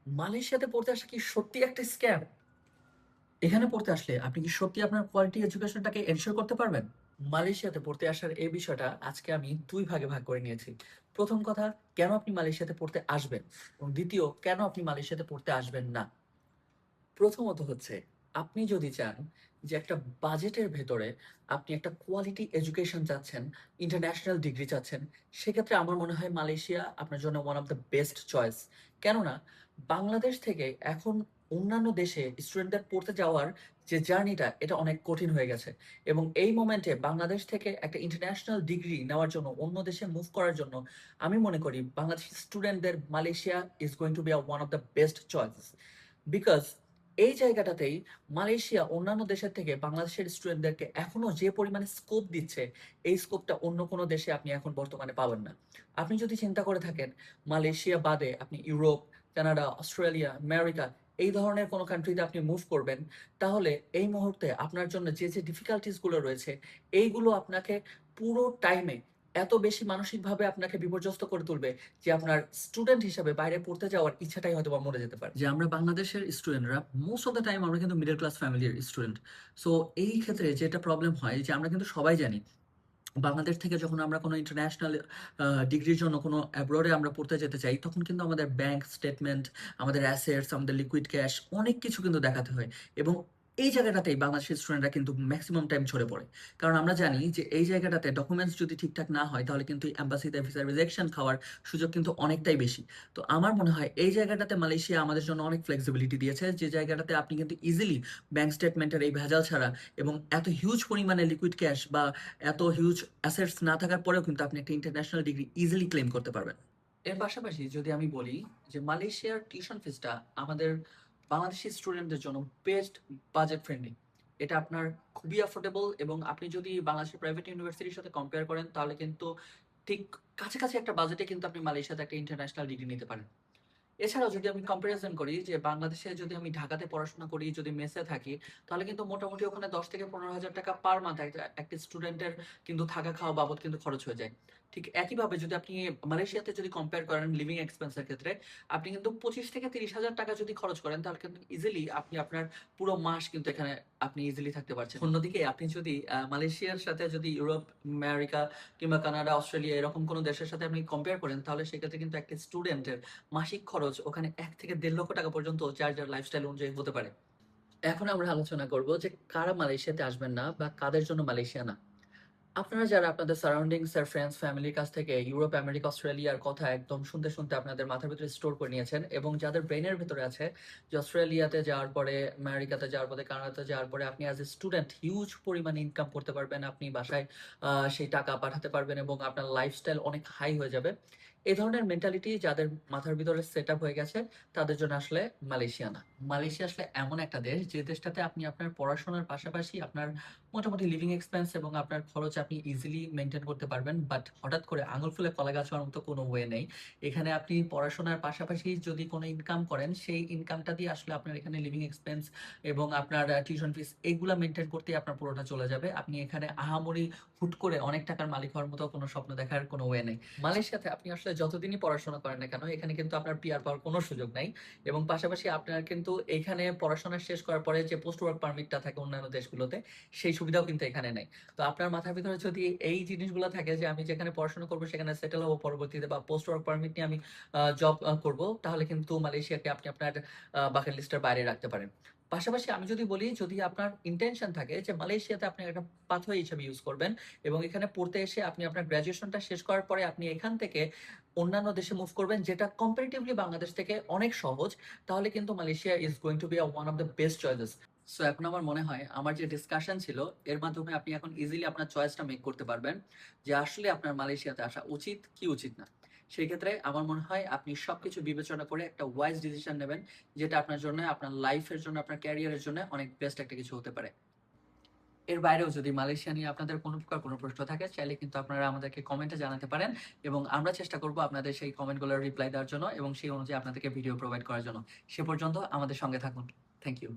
মালয়েশিয়াতে পড়তে আসা কি সত্যি একটা স্ক্যাম? এখানে পড়তে আসলে আপনি কি সত্যি আপনার কোয়ালিটি এডুকেশনটাকে এনশিওর করতে পারবেন? মালয়েশিয়াতে পড়তে আসার এই বিষয়টা আজকে আমি ২ ভাগে ভাগ করে নিয়েছি। ১ম কথা, কেন আপনি মালয়েশিয়াতে পড়তে আসবেন? এবং ২য়, কেন আপনি মালয়েশিয়াতে পড়তে আসবেন না? প্রথমত হচ্ছে, আপনি যদি চান যে একটা বাজেটের ভেতরে আপনি একটা কোয়ালিটি এডুকেশন চাচ্ছেন, ইন্টারন্যাশনাল ডিগ্রি চাচ্ছেন, সেক্ষেত্রে আমার মনে হয় মালয়েশিয়া আপনার জন্য one of the best choice. কেননা বাংলাদেশ থেকে এখন অন্যান্য দেশে স্টুডেন্টদের পড়তে যাওয়ার যে জার্নিটা এটা অনেক কঠিন হয়ে গেছে। এবং এই মোমেন্টে বাংলাদেশ থেকে একটা ইন্টারন্যাশনাল ডিগ্রি নেওয়ার জন্য অন্য দেশে মুভ করার জন্য আমি মনে করি বাংলাদেশি স্টুডেন্টদের Malaysia is going to be one of the best choice. Because এই জায়গাটাতেই মালয়েশিয়া অন্যান্য দেশের থেকে বাংলাদেশের স্টুডেন্টদেরকে এখনো যে পরিমাণে স্কোপ দিচ্ছে, এই স্কোপটা অন্য কোনো দেশে আপনি এখন বর্তমানে পাবেন না। আপনি যদি চিন্তা করে থাকেন মালয়েশিয়া বাদে আপনি ইউরোপ, কানাডা, অস্ট্রেলিয়া, আমেরিকা এই ধরনের কোনো কান্ট্রিতে আপনি মুভ করবেন, তাহলে এই মুহূর্তে আপনার জন্য যে ডিফিকাল্টিজ গুলো রয়েছে, এইগুলো আপনাকে পুরো টাইমে এত বেশি মানসিকভাবে আপনাকে বিপর্যস্ত করে তুলবে যে আপনার স্টুডেন্ট হিসাবে বাইরে পড়তে যাওয়ার ইচ্ছাটাই হয়তোবা মরে যেতে পারে। যে আমরা বাংলাদেশের স্টুডেন্টরা মোস্ট অফ দ্য টাইম আমরা কিন্তু মিডল ক্লাস ফ্যামিলির স্টুডেন্ট। সো এই ক্ষেত্রে যেটা প্রবলেম হয় যে আমরা কিন্তু সবাই জানি বাংলাদেশ থেকে যখন আমরা কোনো ইন্টারন্যাশনাল ডিগ্রির জন্য কোনো অ্যাব্রডে আমরা পড়তে যেতে চাই, তখন কিন্তু আমাদের ব্যাংক স্টেটমেন্ট, আমাদের অ্যাসেটস, আমাদের লিকুইড ক্যাশ অনেক কিছু কিন্তু দেখাতে হয়। এবং এই জায়গাটাতেই বাংলাদেশের স্টুডেন্টরা কিন্তু মেক্সিমাম টাইম ঝরে পড়ে। কারণ আমরা জানি যে এই জায়গাটাতে ডকুমেন্টস যদি ঠিকঠাক না হয়, তাহলে কিন্তু এম্বাসিতে ভিসা রিজেকশন খাওয়ার সুযোগ কিন্তু অনেকটাই বেশি। তো আমার মনে হয় এই জায়গাটাতে মালয়েশিয়া আমাদের জন্য অনেক ফ্লেক্সিবিলিটি দিয়েছে, যে জায়গাটাতে আপনি কিন্তু ইজিলি ব্যাংক স্টেটমেন্টের এই ভেজাল ছাড়া এবং এত হিউজ পরিমাণে লিকুইড ক্যাশ বা এত হিউজ অ্যাসেটস না থাকার পরেও কিন্তু আপনি একটা ইন্টারন্যাশনাল ডিগ্রি ইজিলি ক্লেম করতে পারবেন। এর পাশাপাশি যদি আমি বলি যে মালয়েশিয়ার টিউশন ফিসটা আমাদের বাংলাদেশি স্টুডেন্টদের জন্য বেস্ট বাজেট ফ্রেন্ডলি। এটা আপনার খুবই অ্যাফোর্ডেবল এবং আপনি যদি বাংলাদেশের প্রাইভেট ইউনিভার্সিটির সাথে কম্পেয়ার করেন তাহলে কিন্তু ঠিক কাছাকাছি একটা বাজেটে কিন্তু আপনি মালয়েশিয়াতে একটা ইন্টারন্যাশনাল ডিগ্রি নিতে পারেন। এছাড়াও যদি আমি কম্পারিজন করি যে বাংলাদেশে যদি আমি ঢাকাতে পড়াশোনা করি, যদি মেসে থাকি, তাহলে কিন্তু মোটামুটি ওখানে ১০ থেকে ১৫,০০০ টাকা পার মান্থ একটা স্টুডেন্টের কিন্তু থাকা খাওয়া বাবদ কিন্তু খরচ হয়ে যায়। ঠিক একইভাবে যদি আপনি মালয়েশিয়াতে যদি কম্পেয়ার করেন লিভিং এক্সপেন্স এর ক্ষেত্রে, আপনি কিন্তু ২৫ থেকে ৩০,০০০ টাকা যদি খরচ করেন তাহলে কিন্তু ইজিলি আপনি আপনার পুরো মাস কিন্তু এখানে আপনি ইজিলি থাকতে পারছেন। অন্যদিকে আপনি যদি মালয়েশিয়ার সাথে যদি ইউরোপ, আমেরিকা কিংবা কানাডা, অস্ট্রেলিয়া এরকম কোনো দেশের সাথে আপনি কম্পেয়ার করেন তাহলে সেক্ষেত্রে কিন্তু একটা স্টুডেন্টের মাসিক খরচ ওখানে ১ থেকে ১.৫ লক্ষ টাকা পর্যন্ত যার লাইফস্টাইল অনুযায়ী হতে পারে। এখন আমরা আলোচনা করব যে কারা মালয়েশিয়াতে আসবেন না বা কাদের জন্য মালয়েশিয়া না। আপনারা যারা আপনাদের সারাউন্ডিংস এর ফ্রেন্ডস, ফ্যামিলির কাছ থেকে ইউরোপ, আমেরিকা, অস্ট্রেলিয়ার কথা একদম শুনতে, শুনতে আপনাদের মাথার ভিতরে স্টোর করে নিয়েছেন এবং যাদের ব্রেইনের ভেতরে আছে যে অস্ট্রেলিয়াতে যাওয়ার পরে, আমেরিকাতে যাওয়ার পরে, কানাডাতে যাওয়ার পরে আপনি অ্যাজ এ স্টুডেন্ট হিউজ পরিমাণে ইনকাম করতে পারবেন। আপনি বাসায় সেই টাকা পাঠাতে পারবেন এবং আপনার লাইফস্টাইল অনেক হাই হয়ে যাবে। এই ধরনের মেন্টালিটি যাদের মাথার ভিতরে সেটআপ হয়ে গেছে, তাদের জন্য আসলে মালয়েশিয়া না। মালয়েশিয়া আসলে এমন একটা দেশ, যে দেশটাতে আপনি আপনার পড়াশোনার পাশাপাশি আপনার মোটামুটি লিভিং এক্সপেন্স এবং আপনার খরচ আপনি ইজিলি মেইনটেইন করতে পারবেন। বাট হঠাৎ করে আঙুল ফুলে কলা গাছ হওয়ার মতো কোনো ওয়ে নেই। এখানে আপনি পড়াশোনার পাশাপাশি যদি কোনো ইনকাম করেন, সেই ইনকামটা দিয়ে আসলে আপনার এখানে লিভিং এক্সপেন্স এবং আপনার টিউশন ফিস এইগুলা মেইনটেইন করতেই আপনার পুরোটা চলে যাবে। আপনি এখানে আহামরি হুট করে অনেক টাকার মালিক হওয়ার মতো কোনো স্বপ্ন দেখার কোনো ওয়ে নেই। মালয়েশিয়াতে আপনি আসলে যতদিনই পড়াশোনা করেন না কেন, এখানে কিন্তু আপনার পিআর পাওয়ার কোনো সুযোগ নাই। এবং পাশাপাশি আপনার কিন্তু এইখানে পড়াশোনা শেষ করার পরে যে পোস্ট ওয়ার্ক পারমিটটা থাকে অন্যান্য দেশগুলোতে, সেই সুবিধাও কিন্তু এখানে নাই। তো আপনার মাথার ভিতরে যদি এই জিনিসগুলো থাকে যে আমি যেখানে পড়াশোনা করব সেখানে সেটেল হবো পরবর্তীতে বা পোস্ট ওয়ার্ক পারমিট নিয়ে আমি জব করব, তাহলে কিন্তু মালয়েশিয়াকে আপনি আপনার বাকেট লিস্টের বাইরে রাখতে পারেন। পাশাপাশি আমি যদি বলি, যদি আপনার ইন্টেনশন থাকে যে মালয়েশিয়াতে আপনি একটা পাথওয়ে হিসেবে ইউজ করবেন এবং এখানে পড়তে এসে আপনি আপনার গ্র্যাজুয়েশনটা শেষ করার পরে আপনি এখান থেকে অন্যান্য দেশে মুভ করবেন, যেটা কম্পারেটিভলি বাংলাদেশ থেকে অনেক সহজ, তাহলে কিন্তু Malaysia is going to be one of the best choices. So এখন আমার মনে হয় আমার যে ডিসকাশন ছিল এর মাধ্যমে আপনি এখন ইজিলি আপনার চয়েসটা মেক করতে পারবেন যে আসলে আপনার মালয়েশিয়াতে আসা উচিত কি উচিত না। সেই ক্ষেত্রে আমার মনে হয় আপনি সবকিছু বিবেচনা করে একটা ওয়াইজ ডিসিশন নেবেন, যেটা আপনার জন্য, আপনার লাইফের জন্য, আপনার ক্যারিয়ারের জন্য অনেক বেস্ট একটা কিছু হতে পারে। এর বাইরেও যদি মালয়েশিয়া নিয়ে আপনাদের কোনো প্রকার কোনো প্রশ্ন থাকে, চাইলে কিন্তু আপনারা আমাদেরকে কমেন্টে জানাতে পারেন এবং আমরা চেষ্টা করব আপনাদের সেই কমেন্টগুলোর রিপ্লাই দেওয়ার জন্য এবং সেই অনুযায়ী আপনাদেরকে ভিডিও প্রোভাইড করার জন্য। সে পর্যন্ত আমাদের সঙ্গে থাকুন। Thank you.